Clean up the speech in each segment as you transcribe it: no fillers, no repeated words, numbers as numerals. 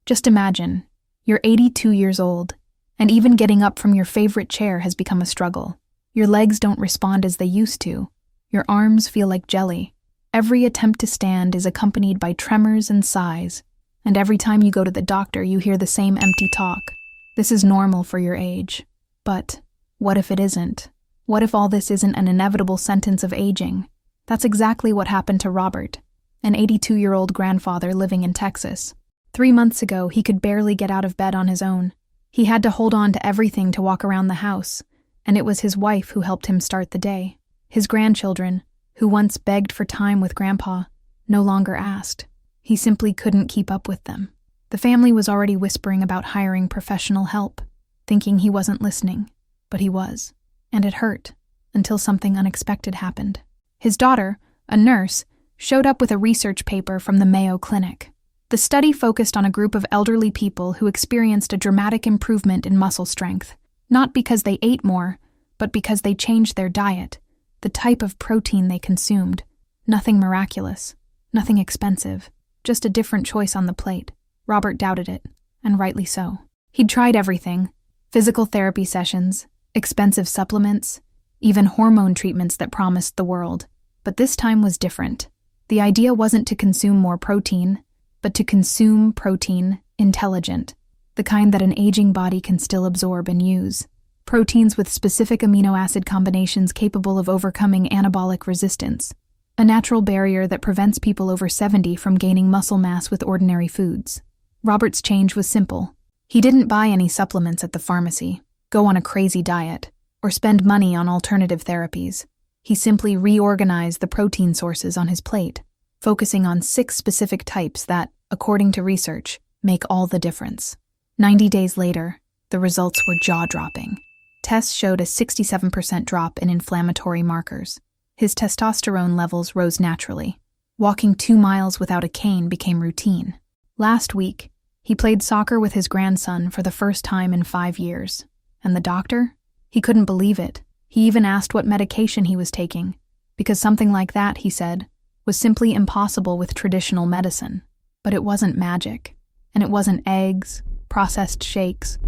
Just imagine, you're 82 years old, and even getting up from your favorite chair has become a struggle. Your legs don't respond as they used to. Your arms feel like jelly. Every attempt to stand is accompanied by tremors and sighs, and every time you go to the doctor, you hear the same empty talk. This is normal for your age. But what if it isn't? What if all this isn't an inevitable sentence of aging? That's exactly what happened to Robert, an 82-year-old grandfather living in Texas. 3 months ago, he could barely get out of bed on his own. He had to hold on to everything to walk around the house, and it was his wife who helped him start the day. His grandchildren, who once begged for time with Grandpa, no longer asked. He simply couldn't keep up with them. The family was already whispering about hiring professional help, thinking he wasn't listening, but he was. And it hurt, until something unexpected happened. His daughter, a nurse, showed up with a research paper from the Mayo Clinic. The study focused on a group of elderly people who experienced a dramatic improvement in muscle strength, not because they ate more, but because they changed their diet, the type of protein they consumed. Nothing miraculous, nothing expensive, just a different choice on the plate. Robert doubted it, and rightly so. He'd tried everything: physical therapy sessions, expensive supplements, even hormone treatments that promised the world. But this time was different. The idea wasn't to consume more protein, but to consume protein intelligent, the kind that an aging body can still absorb and use. Proteins with specific amino acid combinations capable of overcoming anabolic resistance, a natural barrier that prevents people over 70 from gaining muscle mass with ordinary foods. Robert's change was simple. He didn't buy any supplements at the pharmacy, go on a crazy diet, or spend money on alternative therapies. He simply reorganized the protein sources on his plate, focusing on 6 specific types that, according to research, make all the difference. 90 days later, the results were jaw-dropping. Tests showed a 67% drop in inflammatory markers. His testosterone levels rose naturally. Walking 2 miles without a cane became routine. Last week, he played soccer with his grandson for the first time in 5 years. And the doctor? He couldn't believe it. He even asked what medication he was taking, because something like that, he said, was simply impossible with traditional medicine. But it wasn't magic, and it wasn't eggs, processed shakes,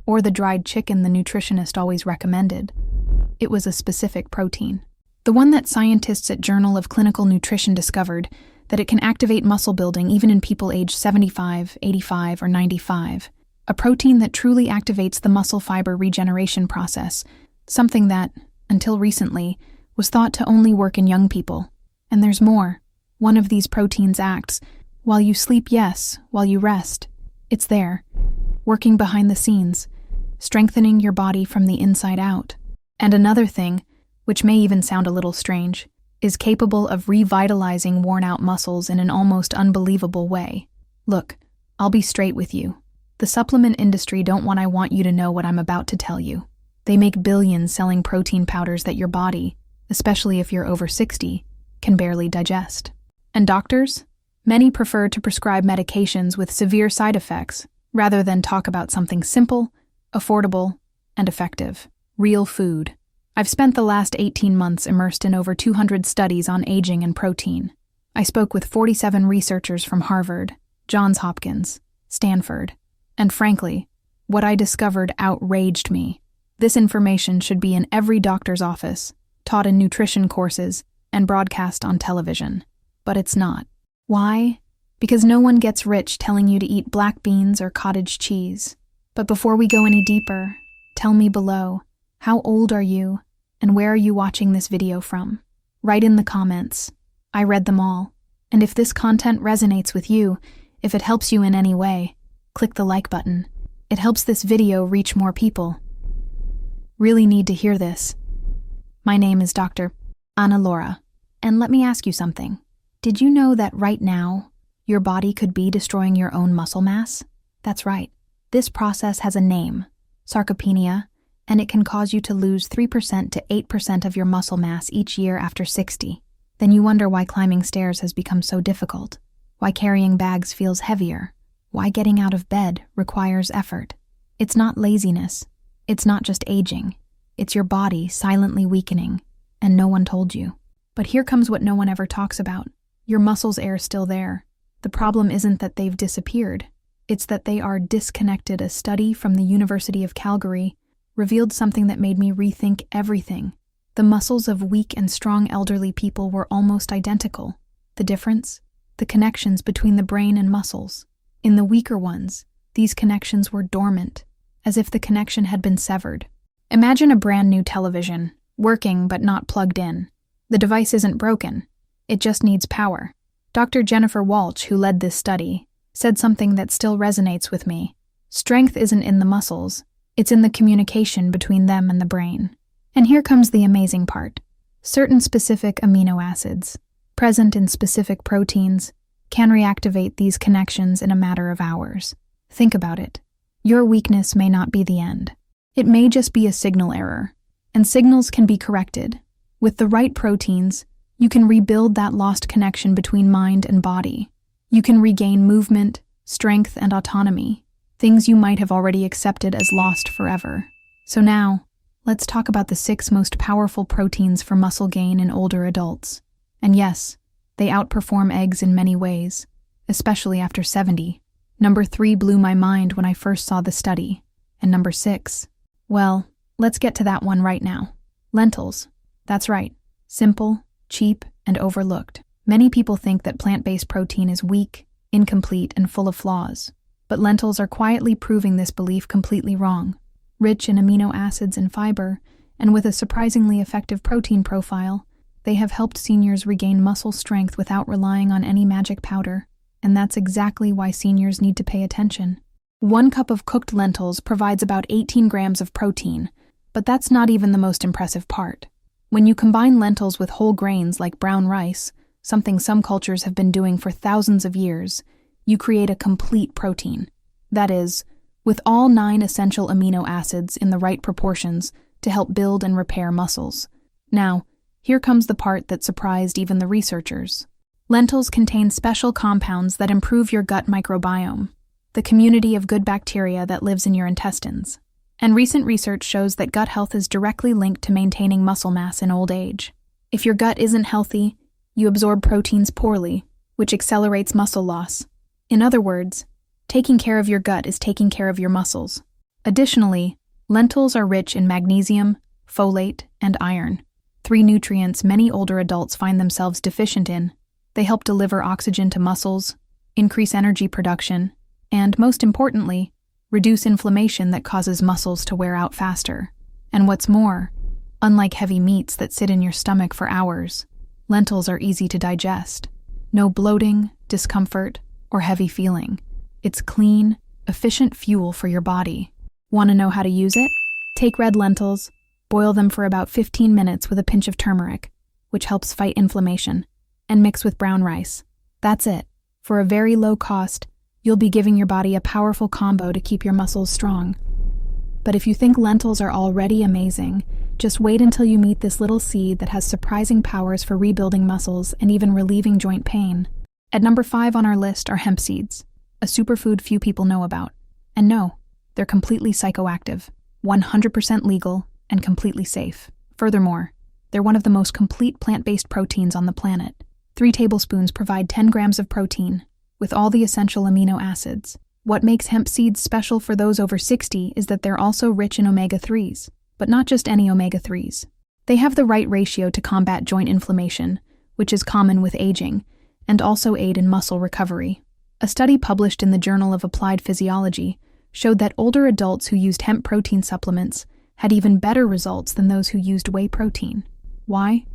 or the dried chicken the nutritionist always recommended. It was a specific protein. The one that scientists at Journal of Clinical Nutrition discovered that it can activate muscle building even in people aged 75, 85, or 95. A protein that truly activates the muscle fiber regeneration process, something that, until recently, was thought to only work in young people. And there's more. One of these proteins acts while you sleep, yes, while you rest. It's there, working behind the scenes, strengthening your body from the inside out. And another thing, which may even sound a little strange, is capable of revitalizing worn-out muscles in an almost unbelievable way. Look, I'll be straight with you. The supplement industry don't want you to know what I'm about to tell you. They make billions selling protein powders that your body, especially if you're over 60, can barely digest. And doctors? Many prefer to prescribe medications with severe side effects rather than talk about something simple, affordable, and effective: real food. I've spent the last 18 months immersed in over 200 studies on aging and protein. I spoke with 47 researchers from Harvard, Johns Hopkins, Stanford, and frankly, what I discovered outraged me. This information should be in every doctor's office, taught in nutrition courses, and broadcast on television. But it's not. Why? Because no one gets rich telling you to eat black beans or cottage cheese. But before we go any deeper, tell me below, how old are you, and where are you watching this video from? Write in the comments. I read them all. And if this content resonates with you, if it helps you in any way, click the like button. It helps this video reach more people. Really need to hear this. My name is Dr. Ana Laura, and let me ask you something. Did you know that right now, your body could be destroying your own muscle mass? That's right. This process has a name, sarcopenia, and it can cause you to lose 3% to 8% of your muscle mass each year after 60. Then you wonder why climbing stairs has become so difficult, why carrying bags feels heavier, why getting out of bed requires effort. It's not laziness. It's not just aging. It's your body silently weakening, and no one told you. But here comes what no one ever talks about. Your muscles are still there. The problem isn't that they've disappeared. It's that they are disconnected. A study from the University of Calgary revealed something that made me rethink everything. The muscles of weak and strong elderly people were almost identical. The difference? The connections between the brain and muscles. In the weaker ones, these connections were dormant, as if the connection had been severed. Imagine a brand new television, working but not plugged in. The device isn't broken. It just needs power. Dr. Jennifer Walsh, who led this study, said something that still resonates with me. Strength isn't in the muscles, it's in the communication between them and the brain. And here comes the amazing part. Certain specific amino acids, present in specific proteins, can reactivate these connections in a matter of hours. Think about it. Your weakness may not be the end. It may just be a signal error, and signals can be corrected. With the right proteins, you can rebuild that lost connection between mind and body. You can regain movement, strength, and autonomy, things you might have already accepted as lost forever. So now, let's talk about the 6 most powerful proteins for muscle gain in older adults. And yes, they outperform eggs in many ways, especially after 70. Number 3 blew my mind when I first saw the study. And number 6, well, let's get to that one right now. Lentils. That's right. Simple, cheap, and overlooked. Many people think that plant-based protein is weak, incomplete, and full of flaws. But lentils are quietly proving this belief completely wrong. Rich in amino acids and fiber, and with a surprisingly effective protein profile, they have helped seniors regain muscle strength without relying on any magic powder. And that's exactly why seniors need to pay attention. 1 cup of cooked lentils provides about 18 grams of protein, but that's not even the most impressive part. When you combine lentils with whole grains like brown rice, something some cultures have been doing for thousands of years, you create a complete protein. That is, with all 9 essential amino acids in the right proportions to help build and repair muscles. Now, here comes the part that surprised even the researchers. Lentils contain special compounds that improve your gut microbiome, the community of good bacteria that lives in your intestines. And recent research shows that gut health is directly linked to maintaining muscle mass in old age. If your gut isn't healthy, you absorb proteins poorly, which accelerates muscle loss. In other words, taking care of your gut is taking care of your muscles. Additionally, lentils are rich in magnesium, folate, and iron, 3 nutrients many older adults find themselves deficient in. They help deliver oxygen to muscles, increase energy production, and, most importantly, reduce inflammation that causes muscles to wear out faster. And what's more, unlike heavy meats that sit in your stomach for hours, lentils are easy to digest. No bloating, discomfort, or heavy feeling. It's clean, efficient fuel for your body. Want to know how to use it? Take red lentils, boil them for about 15 minutes with a pinch of turmeric, which helps fight inflammation, and mix with brown rice. That's it. For a very low cost, you'll be giving your body a powerful combo to keep your muscles strong. But if you think lentils are already amazing, just wait until you meet this little seed that has surprising powers for rebuilding muscles and even relieving joint pain. At number 5 on our list are hemp seeds, a superfood few people know about. And no, they're completely psychoactive, 100% legal, and completely safe. Furthermore, they're one of the most complete plant-based proteins on the planet. 3 tablespoons provide 10 grams of protein, with all the essential amino acids. What makes hemp seeds special for those over 60 is that they're also rich in omega-3s, but not just any omega-3s. They have the right ratio to combat joint inflammation, which is common with aging, and also aid in muscle recovery. A study published in the Journal of Applied Physiology showed that older adults who used hemp protein supplements had even better results than those who used whey protein. Why?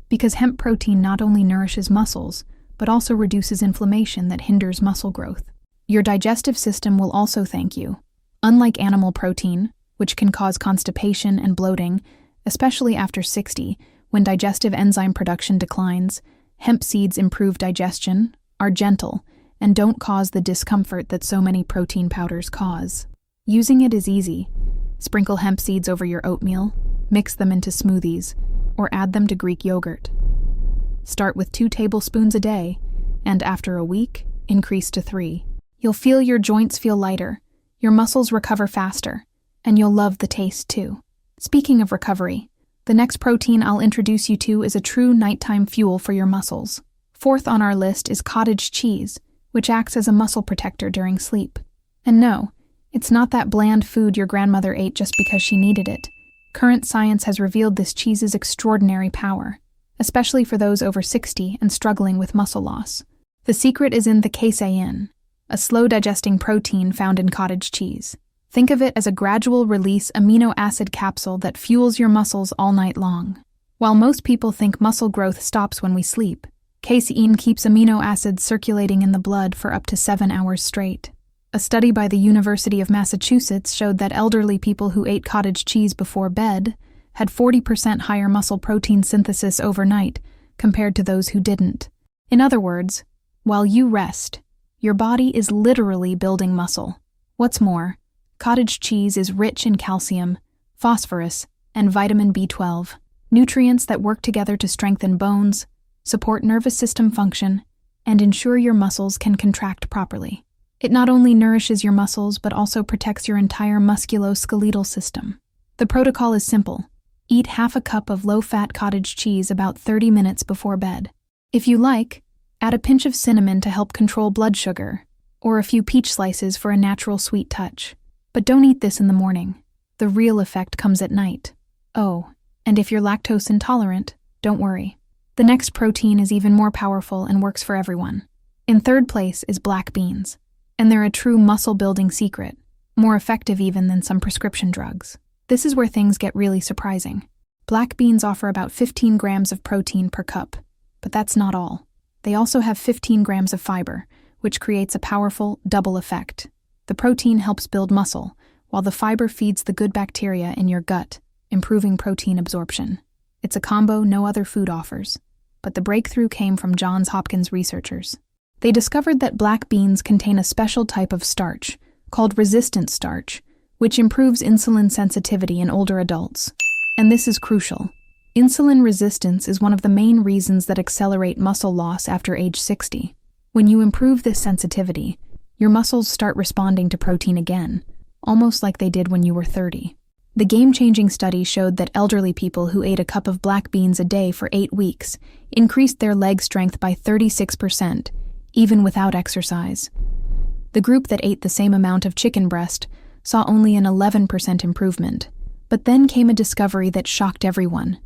Because hemp protein not only nourishes muscles, but also reduces inflammation that hinders muscle growth. Your digestive system will also thank you. Unlike animal protein, which can cause constipation and bloating, especially after 60, when digestive enzyme production declines, hemp seeds improve digestion, are gentle, and don't cause the discomfort that so many protein powders cause. Using it is easy. Sprinkle hemp seeds over your oatmeal, mix them into smoothies, or add them to Greek yogurt. Start with 2 tablespoons a day, and after a week, increase to 3. You'll feel your joints feel lighter, your muscles recover faster, and you'll love the taste too. Speaking of recovery, the next protein I'll introduce you to is a true nighttime fuel for your muscles. 4th on our list is cottage cheese, which acts as a muscle protector during sleep. And no, it's not that bland food your grandmother ate just because she needed it. Current science has revealed this cheese's extraordinary power, especially for those over 60 and struggling with muscle loss. The secret is in the casein, a slow-digesting protein found in cottage cheese. Think of it as a gradual-release amino acid capsule that fuels your muscles all night long. While most people think muscle growth stops when we sleep, casein keeps amino acids circulating in the blood for up to 7 hours straight. A study by the University of Massachusetts showed that elderly people who ate cottage cheese before bed had 40% higher muscle protein synthesis overnight compared to those who didn't. In other words, while you rest, your body is literally building muscle. What's more, cottage cheese is rich in calcium, phosphorus, and vitamin B12, nutrients that work together to strengthen bones, support nervous system function, and ensure your muscles can contract properly. It not only nourishes your muscles but also protects your entire musculoskeletal system. The protocol is simple. Eat half a cup of low-fat cottage cheese about 30 minutes before bed. If you like, add a pinch of cinnamon to help control blood sugar, or a few peach slices for a natural sweet touch. But don't eat this in the morning. The real effect comes at night. Oh, and if you're lactose intolerant, don't worry. The next protein is even more powerful and works for everyone. In third place is black beans. And they're a true muscle-building secret, more effective even than some prescription drugs. This is where things get really surprising. Black beans offer about 15 grams of protein per cup, but that's not all. They also have 15 grams of fiber, which creates a powerful double effect. The protein helps build muscle, while the fiber feeds the good bacteria in your gut, improving protein absorption. It's a combo no other food offers. But the breakthrough came from Johns Hopkins researchers. They discovered that black beans contain a special type of starch, called resistant starch, which improves insulin sensitivity in older adults. And this is crucial. Insulin resistance is one of the main reasons that accelerate muscle loss after age 60. When you improve this sensitivity, your muscles start responding to protein again, almost like they did when you were 30. The game-changing study showed that elderly people who ate a cup of black beans a day for 8 weeks increased their leg strength by 36%, even without exercise. The group that ate the same amount of chicken breast saw only an 11% improvement. But then came a discovery that shocked everyone.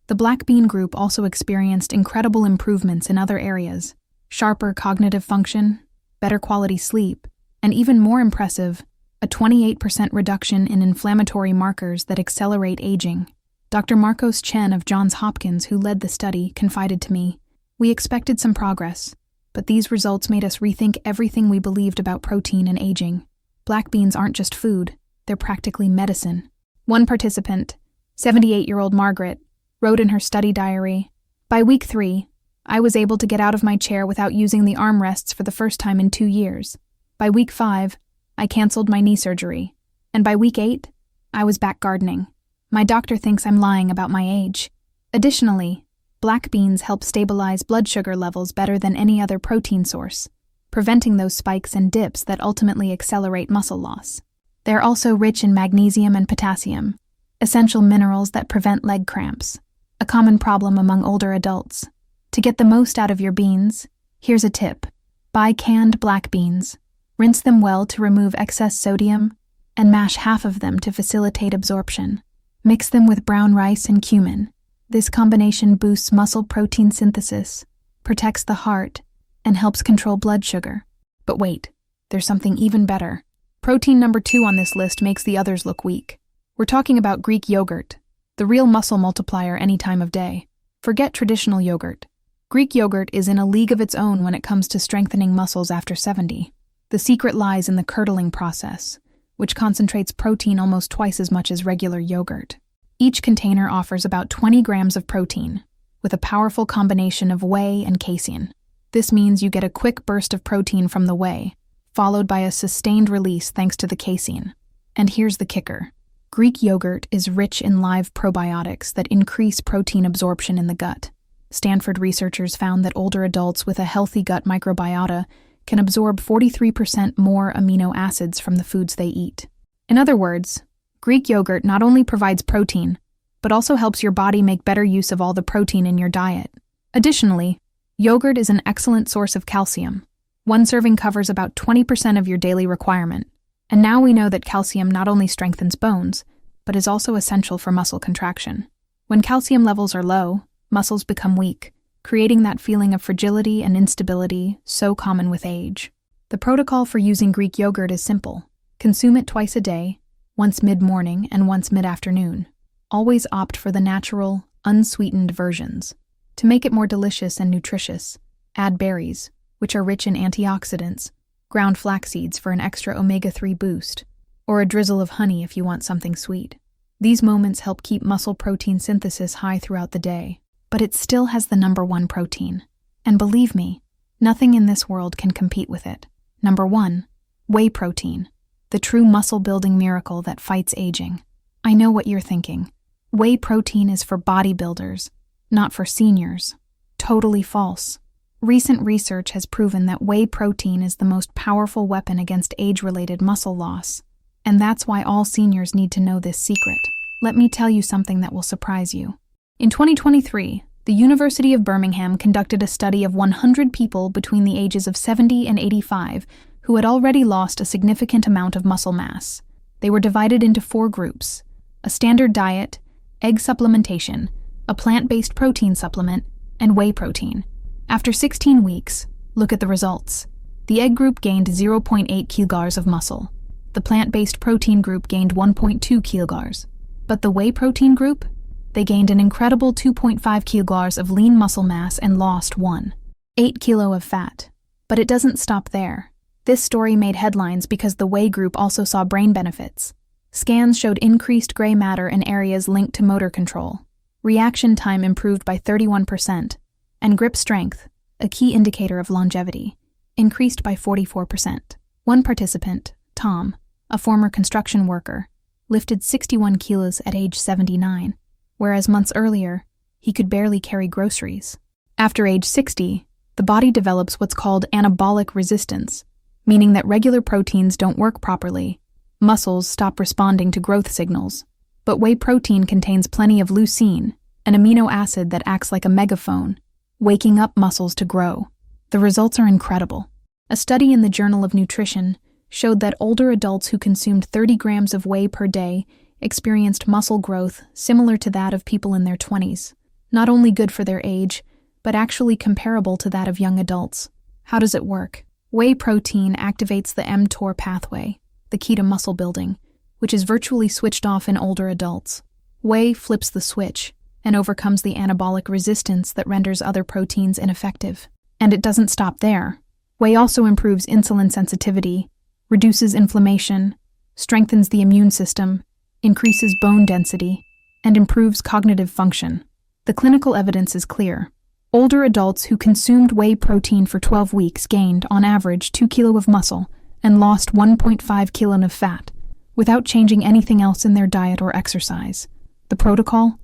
The black bean group also experienced incredible improvements in other areas: sharper cognitive function, better quality sleep, and even more impressive, a 28% reduction in inflammatory markers that accelerate aging. Dr. Marcos Chen of Johns Hopkins, who led the study, confided to me, "We expected some progress, but these results made us rethink everything we believed about protein and aging. Black beans aren't just food, they're practically medicine." One participant, 78-year-old Margaret, wrote in her study diary, "By week 3, I was able to get out of my chair without using the armrests for the first time in 2 years. By week 5, I canceled my knee surgery. And by week 8, I was back gardening. My doctor thinks I'm lying about my age." Additionally, black beans help stabilize blood sugar levels better than any other protein source, preventing those spikes and dips that ultimately accelerate muscle loss. They're also rich in magnesium and potassium, essential minerals that prevent leg cramps, a common problem among older adults. To get the most out of your beans, here's a tip. Buy canned black beans. Rinse them well to remove excess sodium, and mash half of them to facilitate absorption. Mix them with brown rice and cumin. This combination boosts muscle protein synthesis, protects the heart, and helps control blood sugar. But wait, there's something even better. Protein number 2 on this list makes the others look weak. We're talking about Greek yogurt, the real muscle multiplier any time of day. Forget traditional yogurt. Greek yogurt is in a league of its own when it comes to strengthening muscles after 70. The secret lies in the curdling process, which concentrates protein almost twice as much as regular yogurt. Each container offers about 20 grams of protein, with a powerful combination of whey and casein. This means you get a quick burst of protein from the whey, followed by a sustained release thanks to the casein. And here's the kicker. Greek yogurt is rich in live probiotics that increase protein absorption in the gut. Stanford researchers found that older adults with a healthy gut microbiota can absorb 43% more amino acids from the foods they eat. In other words, Greek yogurt not only provides protein, but also helps your body make better use of all the protein in your diet. Additionally, yogurt is an excellent source of calcium, One serving covers about 20% of your daily requirement. And now we know that calcium not only strengthens bones, but is also essential for muscle contraction. When calcium levels are low, muscles become weak, creating that feeling of fragility and instability so common with age. The protocol for using Greek yogurt is simple. Consume it twice a day, once mid-morning and once mid-afternoon. Always opt for the natural, unsweetened versions. To make it more delicious and nutritious, add berries, which are rich in antioxidants, ground flax seeds for an extra omega-3 boost, or a drizzle of honey if you want something sweet. These moments help keep muscle protein synthesis high throughout the day, but it still has the number one protein. And believe me, nothing in this world can compete with it. Number 1, whey protein, the true muscle-building miracle that fights aging. I know what you're thinking. Whey protein is for bodybuilders, not for seniors. Totally false. Recent research has proven that whey protein is the most powerful weapon against age-related muscle loss. And that's why all seniors need to know this secret. Let me tell you something that will surprise you. In 2023, the University of Birmingham conducted a study of 100 people between the ages of 70 and 85 who had already lost a significant amount of muscle mass. They were divided into 4 groups: a standard diet, egg supplementation, a plant-based protein supplement, and whey protein. After 16 weeks, look at the results. The egg group gained 0.8 kilograms of muscle. The plant-based protein group gained 1.2 kilograms. But the whey protein group? They gained an incredible 2.5 kilograms of lean muscle mass and lost 1.8 kilos of fat. But it doesn't stop there. This story made headlines because the whey group also saw brain benefits. Scans showed increased gray matter in areas linked to motor control. Reaction time improved by 31%. And grip strength, a key indicator of longevity, increased by 44%. One participant, Tom, a former construction worker, lifted 61 kilos at age 79, whereas months earlier, he could barely carry groceries. After age 60, the body develops what's called anabolic resistance, meaning that regular proteins don't work properly. Muscles stop responding to growth signals. But whey protein contains plenty of leucine, an amino acid that acts like a megaphone, waking up muscles to grow. The results are incredible. A study in the Journal of Nutrition showed that older adults who consumed 30 grams of whey per day experienced muscle growth similar to that of people in their 20s. Not only good for their age, but actually comparable to that of young adults. How does it work? Whey protein activates the mTOR pathway, the key to muscle building, which is virtually switched off in older adults. Whey flips the switch and overcomes the anabolic resistance that renders other proteins ineffective. And it doesn't stop there. Whey also improves insulin sensitivity, reduces inflammation, strengthens the immune system, increases bone density, and improves cognitive function. The clinical evidence is clear. Older adults who consumed whey protein for 12 weeks gained, on average, 2 kilos of muscle and lost 1.5 kilos of fat, without changing anything else in their diet or exercise. The protocol?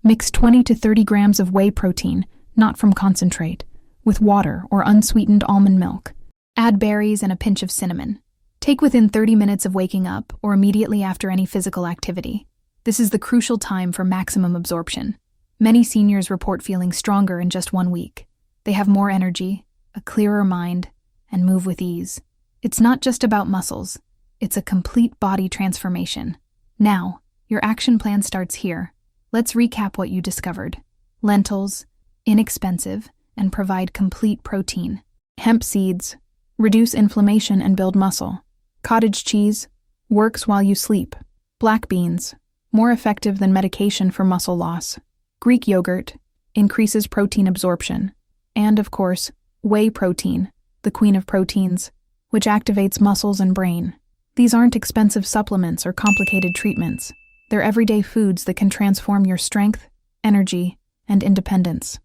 Mix 20 to 30 grams of whey protein, not from concentrate, with water or unsweetened almond milk. Add berries and a pinch of cinnamon. Take within 30 minutes of waking up or immediately after any physical activity. This is the crucial time for maximum absorption. Many seniors report feeling stronger in just 1 week. They have more energy, a clearer mind, and move with ease. It's not just about muscles. It's a complete body transformation. Now, your action plan starts here. Let's recap what you discovered. Lentils, inexpensive, and provide complete protein. Hemp seeds, reduce inflammation and build muscle. Cottage cheese, works while you sleep. Black beans, more effective than medication for muscle loss. Greek yogurt, increases protein absorption. And, of course, whey protein, the queen of proteins, which activates muscles and brain. These aren't expensive supplements or complicated treatments. They're everyday foods that can transform your strength, energy, and independence.